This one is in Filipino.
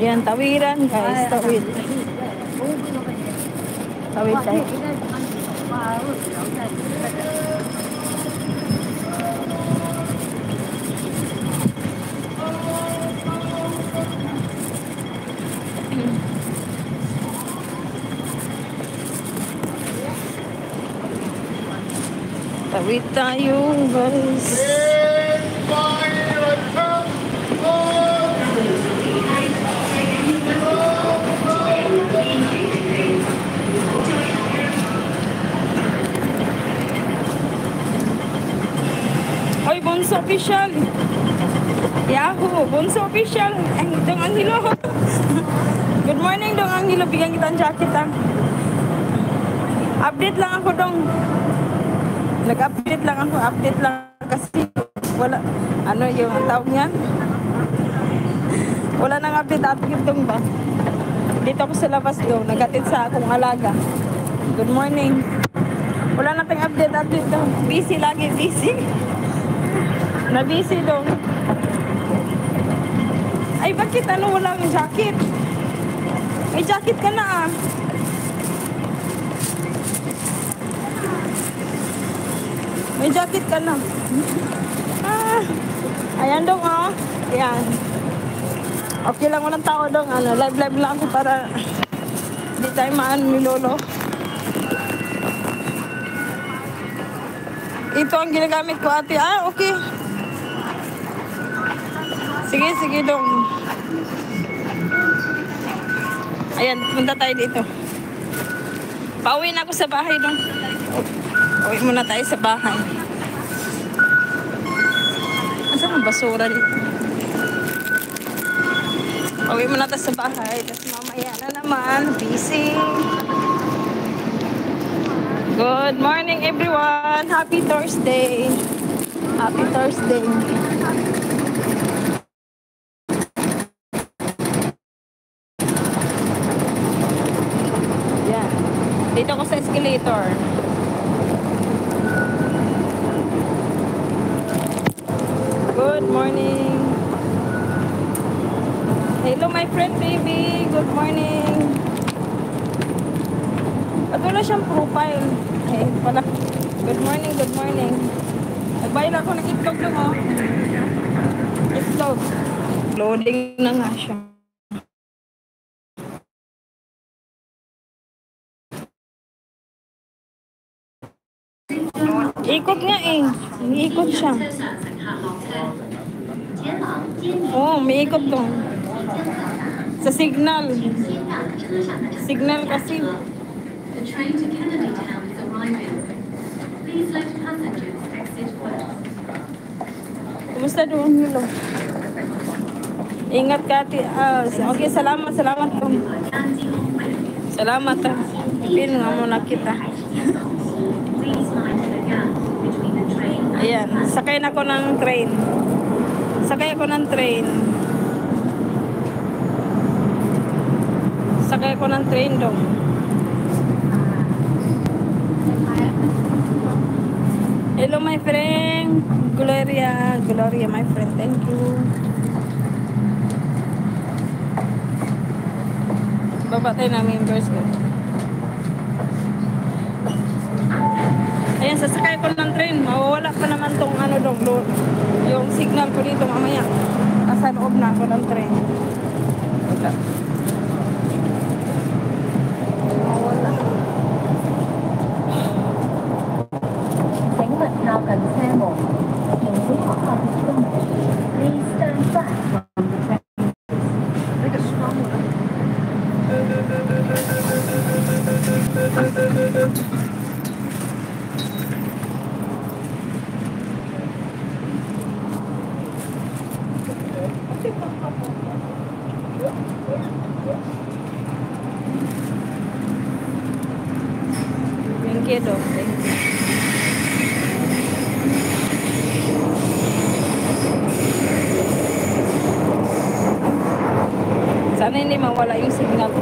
Yan, tawiran guys, tawid. Tawid tayo. Tawid tayo guys. Oy, Bonso Official. Yahoo, Bonso Official. Ay, Dong Angelo. Good morning, Dong Angelo. Bigyan kita ang jacket, ah. Update lang ako, Dong. Nag-update lang ako. Update lang kasi wala. Ano yung tawag niyan? Wala nang update, Dong ba? Dito ako sa labas, Dong. Nag-atid sa akong alaga. Good morning. Wala nating update, Dong. Busy lagi, busy. Na-busy, Dong. Ay, bakit ano wala ng jacket? May jacket ka na, ah. May jacket ka na. Ah. Ayan, Dong, oh. Ayan. Okay lang, walang tao, Dong. Ano, live lang ako para di tayo maan ni Lolo. Ito ang ginagamit ko, ate. Ah, okay. Sige, Dong. Ayan, punta tayo dito. Pauwi na ako sa bahay, Dong. Uwi muna tayo sa bahay. Asan ang basura dito? Uwi muna tayo sa bahay. Tapos mamaya na naman. Busy. Good morning, everyone. Happy Thursday. Happy Thursday. Yan. Dito ko sa escalator. Good morning. Hello, my friend, baby. Good morning. At wala siyang profile. Eh, pala. Good morning, good morning. Nagbayad ako ng itlog lang, oh. Itlog. Loading na nga siya. Ikot nga eh. Iikot siya. Oh, may ikot to. Sa signal. Signal kasi. The train to Kennedy Town is arriving. Please let passengers exit first. Kumusta doon, Milo? Ingat ka, ate. Okay, salamat. Salamat. Pin nga muna kita. Ayan, sakay na ako ng train. Sakay ako ng train dong. Hello, my friend. Gloria, my friend. Thank you. Baba tayo na members ko. Ayan, sasakay ko ng train. Mawawala pa naman tong ano dong, yung signal ko dito mamaya. Nasa loob na ako ng train. Wala. Mawawala. Please stand back from the train. Thank you, Dok. Sana hindi mawala yung signal.